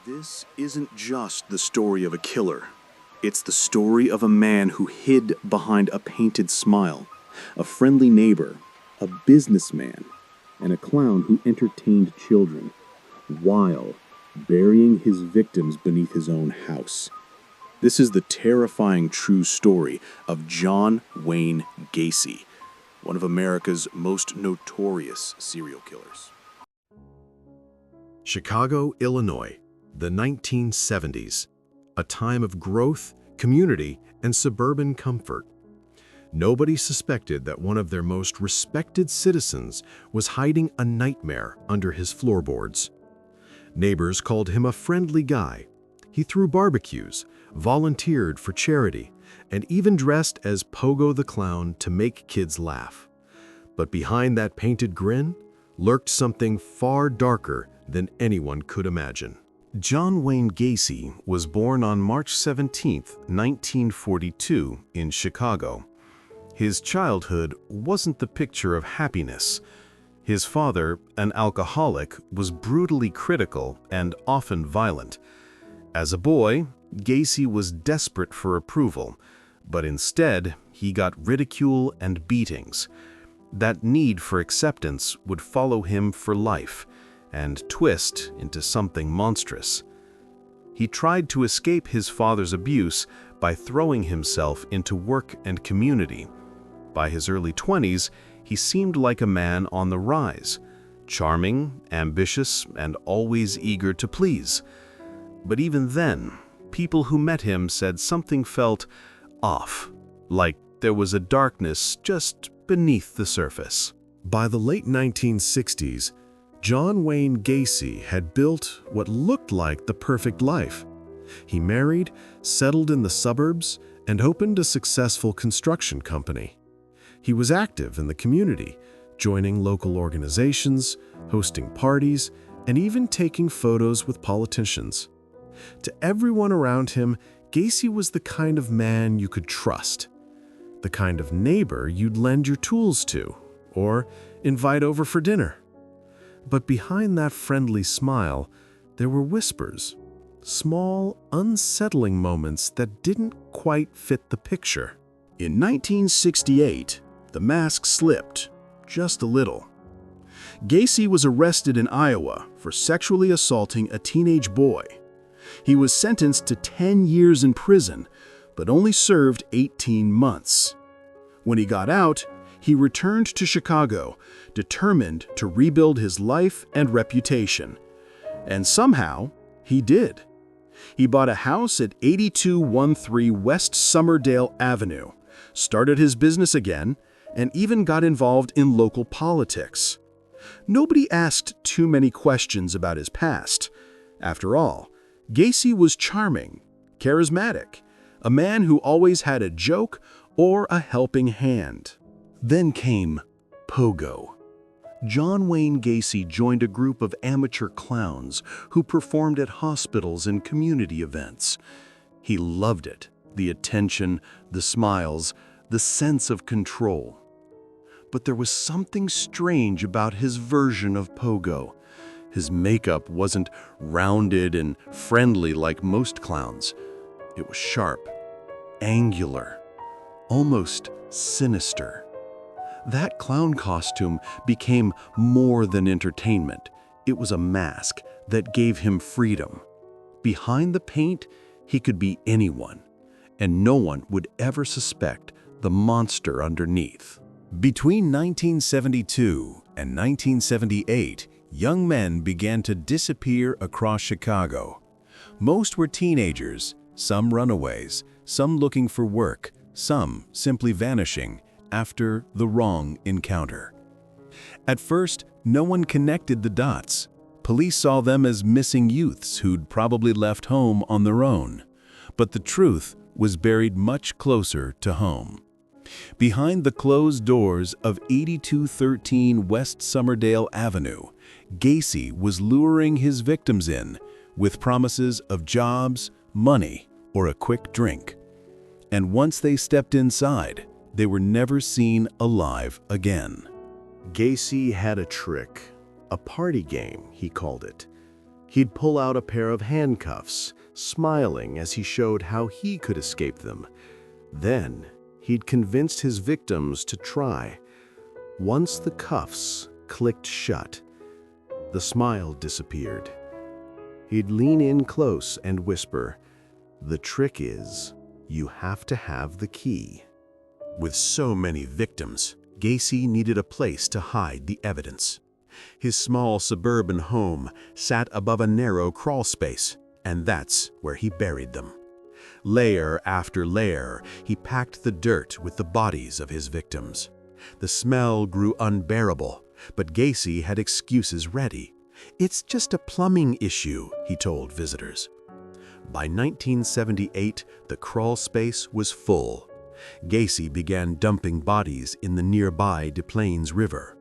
This isn't just the story of a killer. It's the story of a man who hid behind a painted smile, a friendly neighbor, a businessman, and a clown who entertained children, while burying his victims beneath his own house. This is the terrifying true story of John Wayne Gacy, one of America's most notorious serial killers. Chicago, Illinois, the 1970s, a time of growth, community, and suburban comfort. Nobody suspected that one of their most respected citizens was hiding a nightmare under his floorboards. Neighbors called him a friendly guy. He threw barbecues, volunteered for charity, and even dressed as Pogo the Clown to make kids laugh. But behind that painted grin lurked something far darker than anyone could imagine. John Wayne Gacy was born on March 17, 1942, in Chicago. His childhood wasn't the picture of happiness. His father, an alcoholic, was brutally critical and often violent. As a boy, Gacy was desperate for approval, but instead he got ridicule and beatings. That need for acceptance would follow him for life and twist into something monstrous. He tried to escape his father's abuse by throwing himself into work and community. By his early 20s, he seemed like a man on the rise, charming, ambitious, and always eager to please. But even then, people who met him said something felt off, like there was a darkness just beneath the surface. By the late 1960s, John Wayne Gacy had built what looked like the perfect life. He married, settled in the suburbs, and opened a successful construction company. He was active in the community, joining local organizations, hosting parties, and even taking photos with politicians. To everyone around him, Gacy was the kind of man you could trust, the kind of neighbor you'd lend your tools to, or invite over for dinner. But behind that friendly smile, there were whispers, small, unsettling moments that didn't quite fit the picture. In 1968, the mask slipped, just a little. Gacy was arrested in Iowa for sexually assaulting a teenage boy. He was sentenced to 10 years in prison, but only served 18 months. When he got out, he returned to Chicago, determined to rebuild his life and reputation. And somehow, he did. He bought a house at 8213 West Summerdale Avenue, started his business again, and even got involved in local politics. Nobody asked too many questions about his past. After all, Gacy was charming, charismatic, a man who always had a joke or a helping hand. Then came Pogo. John Wayne Gacy joined a group of amateur clowns who performed at hospitals and community events. He loved it, the attention, the smiles, the sense of control. But there was something strange about his version of Pogo. His makeup wasn't rounded and friendly like most clowns. It was sharp, angular, almost sinister. That clown costume became more than entertainment. It was a mask that gave him freedom. Behind the paint, he could be anyone, and no one would ever suspect the monster underneath. Between 1972 and 1978, young men began to disappear across Chicago. Most were teenagers, some runaways, some looking for work, some simply vanishing after the wrong encounter. At first, no one connected the dots. Police saw them as missing youths who'd probably left home on their own. But the truth was buried much closer to home. Behind the closed doors of 8213 West Summerdale Avenue, Gacy was luring his victims in with promises of jobs, money, or a quick drink. And once they stepped inside, they were never seen alive again. Gacy had a trick, a party game, he called it. He'd pull out a pair of handcuffs, smiling as he showed how he could escape them. Then, he'd convinced his victims to try. Once the cuffs clicked shut, the smile disappeared. He'd lean in close and whisper, "The trick is, you have to have the key." With so many victims, Gacy needed a place to hide the evidence. His small suburban home sat above a narrow crawl space, and that's where he buried them. Layer after layer, he packed the dirt with the bodies of his victims. The smell grew unbearable, but Gacy had excuses ready. "It's just a plumbing issue," he told visitors. By 1978, the crawl space was full. Gacy began dumping bodies in the nearby Des Plaines River.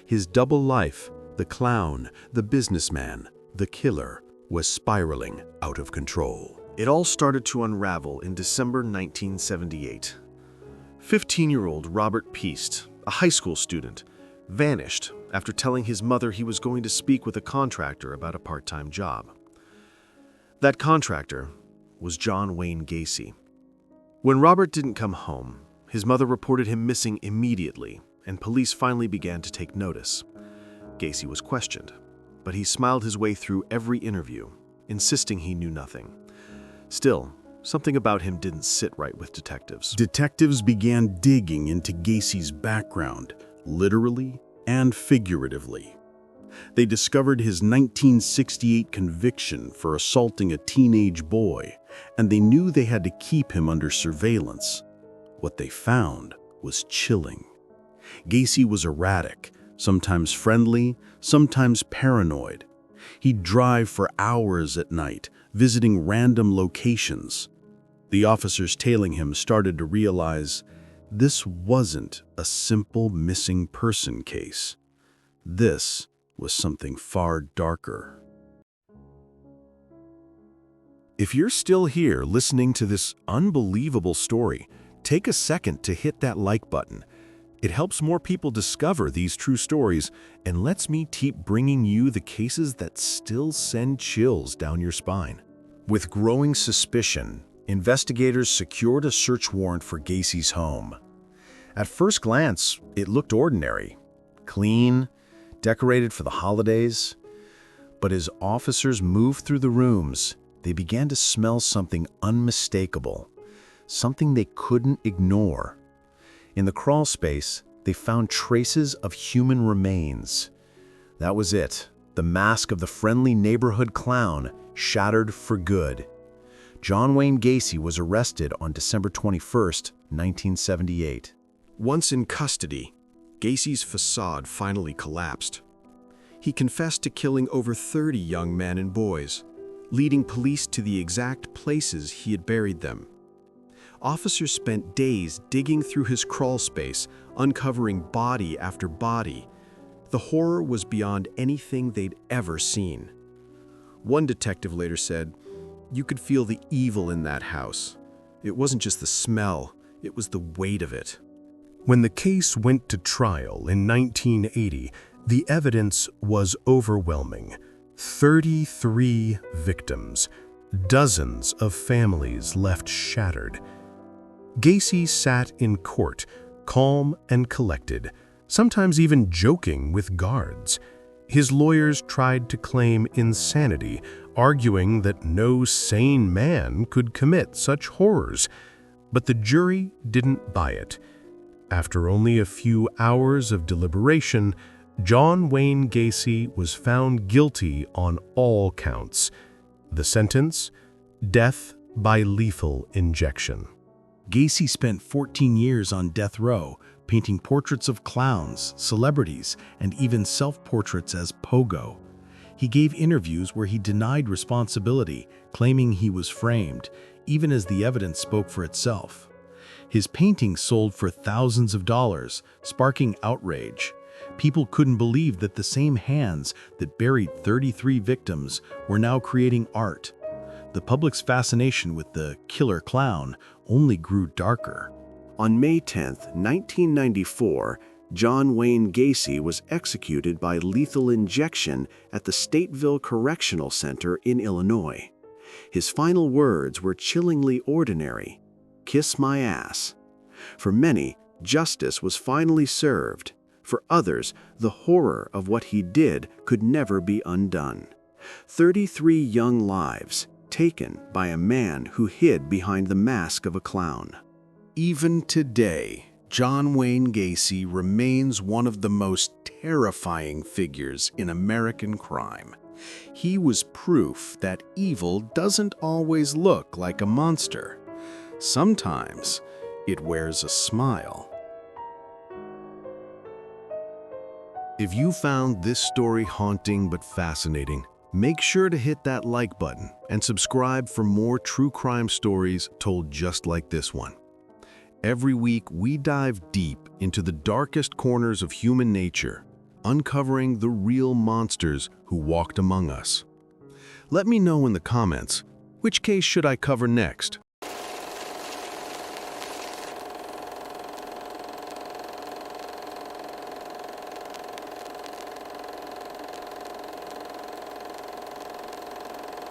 His double life, the clown, the businessman, the killer, was spiraling out of control. It all started to unravel in December 1978. 15-year-old Robert Peast, a high school student, vanished after telling his mother he was going to speak with a contractor about a part-time job. That contractor was John Wayne Gacy. When Robert didn't come home, his mother reported him missing immediately, and police finally began to take notice. Gacy was questioned, but he smiled his way through every interview, insisting he knew nothing. Still, something about him didn't sit right with detectives. Detectives began digging into Gacy's background, literally and figuratively. They discovered his 1968 conviction for assaulting a teenage boy, and they knew they had to keep him under surveillance. What they found was chilling. Gacy was erratic, sometimes friendly, sometimes paranoid. He'd drive for hours at night, visiting random locations. The officers tailing him started to realize this wasn't a simple missing person case. This was something far darker. If you're still here listening to this unbelievable story, take a second to hit that like button. It helps more people discover these true stories and lets me keep bringing you the cases that still send chills down your spine. With growing suspicion, investigators secured a search warrant for Gacy's home. At first glance, it looked ordinary, clean, decorated for the holidays. But as officers moved through the rooms, they began to smell something unmistakable, something they couldn't ignore. In the crawl space, they found traces of human remains. That was it. The mask of the friendly neighborhood clown shattered for good. John Wayne Gacy was arrested on December 21st, 1978. Once in custody, Gacy's facade finally collapsed. He confessed to killing over 30 young men and boys, leading police to the exact places he had buried them. Officers spent days digging through his crawl space, uncovering body after body. The horror was beyond anything they'd ever seen. One detective later said, "You could feel the evil in that house. It wasn't just the smell, it was the weight of it." When the case went to trial in 1980, the evidence was overwhelming. 33 victims, dozens of families left shattered. Gacy sat in court, calm and collected, sometimes even joking with guards. His lawyers tried to claim insanity, arguing that no sane man could commit such horrors, but the jury didn't buy it. After only a few hours of deliberation, John Wayne Gacy was found guilty on all counts. The sentence? Death by lethal injection. Gacy spent 14 years on death row, painting portraits of clowns, celebrities, and even self-portraits as Pogo. He gave interviews where he denied responsibility, claiming he was framed, even as the evidence spoke for itself. His paintings sold for thousands of dollars, sparking outrage. People couldn't believe that the same hands that buried 33 victims were now creating art. The public's fascination with the killer clown only grew darker. On May 10, 1994, John Wayne Gacy was executed by lethal injection at the Stateville Correctional Center in Illinois. His final words were chillingly ordinary: "Kiss my ass." For many, justice was finally served. For others, the horror of what he did could never be undone. 33 young lives taken by a man who hid behind the mask of a clown. Even today, John Wayne Gacy remains one of the most terrifying figures in American crime. He was proof that evil doesn't always look like a monster. Sometimes it wears a smile. If you found this story haunting but fascinating, make sure to hit that like button and subscribe for more true crime stories told just like this one. Every week, we dive deep into the darkest corners of human nature, uncovering the real monsters who walked among us. Let me know in the comments, which case should I cover next?